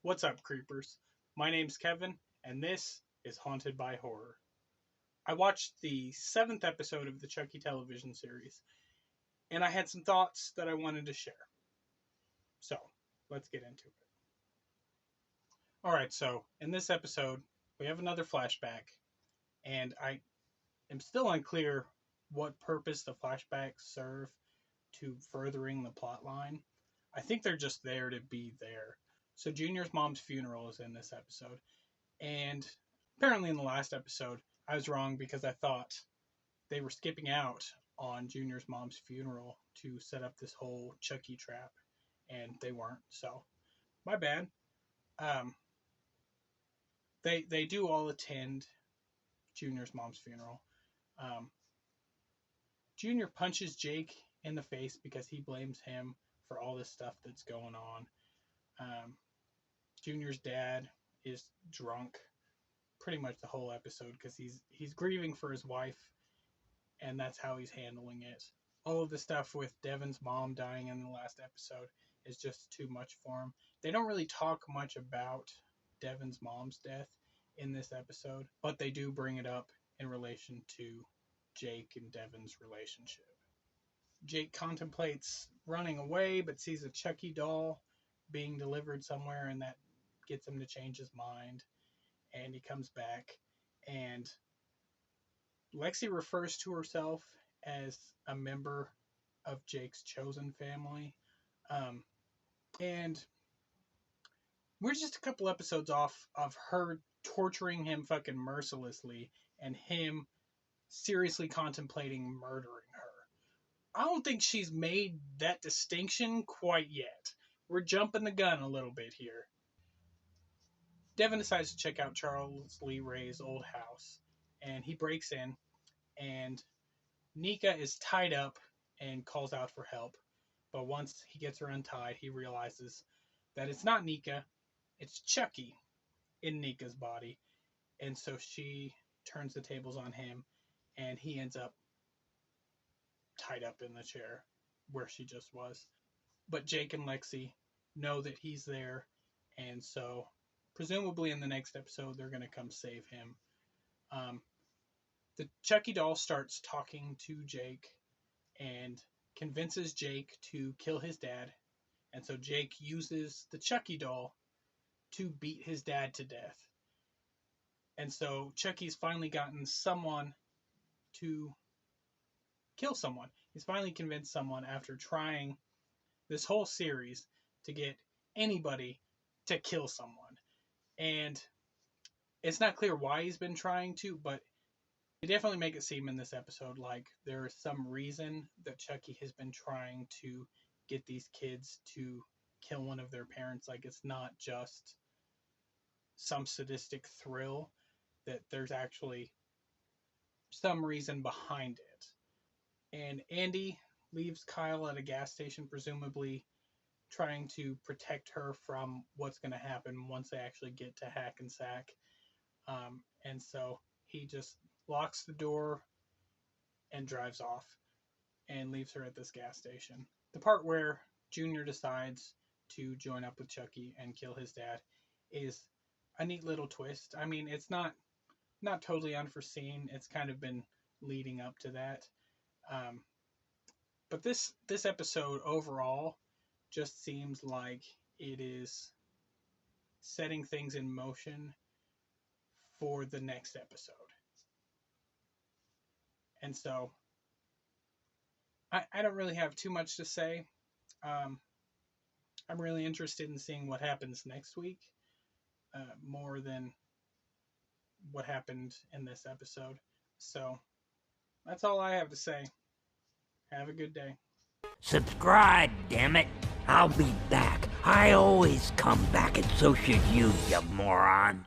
What's up, creepers? My name's Kevin, and this is Haunted by Horror. I watched the 7th episode of the Chucky television series, and I had some thoughts that I wanted to share. So, let's get into it. Alright, so in this episode, we have another flashback, and I am still unclear what purpose the flashbacks serve to furthering the plot line. I think they're just there to be there. So Junior's mom's funeral is in this episode. And apparently in the last episode, I was wrong because I thought they were skipping out on Junior's mom's funeral to set up this whole Chucky trap. And they weren't. So, my bad. They do all attend Junior's mom's funeral. Junior punches Jake in the face because he blames him for all this stuff that's going on. Junior's dad is drunk pretty much the whole episode because he's grieving for his wife, and that's how he's handling it. All of the stuff with Devin's mom dying in the last episode is just too much for him. They don't really talk much about Devin's mom's death in this episode, but they do bring it up in relation to Jake and Devin's relationship. Jake contemplates running away, but sees a Chucky doll being delivered somewhere, and that gets him to change his mind. And he comes back, and Lexi refers to herself as a member of Jake's chosen family. And we're just a couple episodes off of her torturing him fucking mercilessly and him seriously contemplating murdering her. I don't think she's made that distinction quite yet. We're jumping the gun a little bit here. Devin decides to check out Charles Lee Ray's old house, and he breaks in, and Nika is tied up and calls out for help. But once he gets her untied, he realizes that it's not Nika, it's Chucky in Nika's body. And so she turns the tables on him, and he ends up tied up in the chair where she just was. But Jake and Lexi know that he's there, and so presumably in the next episode they're going to come save him. The Chucky doll starts talking to Jake and convinces Jake to kill his dad, and so Jake uses the Chucky doll to beat his dad to death. And so Chucky's finally gotten someone to kill someone. He's finally convinced someone after trying this whole series to get anybody to kill someone. And it's not clear why he's been trying to, but they definitely make it seem in this episode like there is some reason that Chucky has been trying to get these kids to kill one of their parents. Like, it's not just some sadistic thrill, that there's actually some reason behind it. And Andy leaves Kyle at a gas station, presumably trying to protect her from what's going to happen once they actually get to Hackensack. And so he just locks the door and drives off and leaves her at this gas station. The part where Junior decides to join up with Chucky and kill his dad is a neat little twist. I mean, it's not totally unforeseen. It's kind of been leading up to that. But this episode overall just seems like it is setting things in motion for the next episode. And so I don't really have too much to say. I'm really interested in seeing what happens next week, more than what happened in this episode. So that's all I have to say. Have a good day. Subscribe, damn it. I'll be back. I always come back, and so should you moron.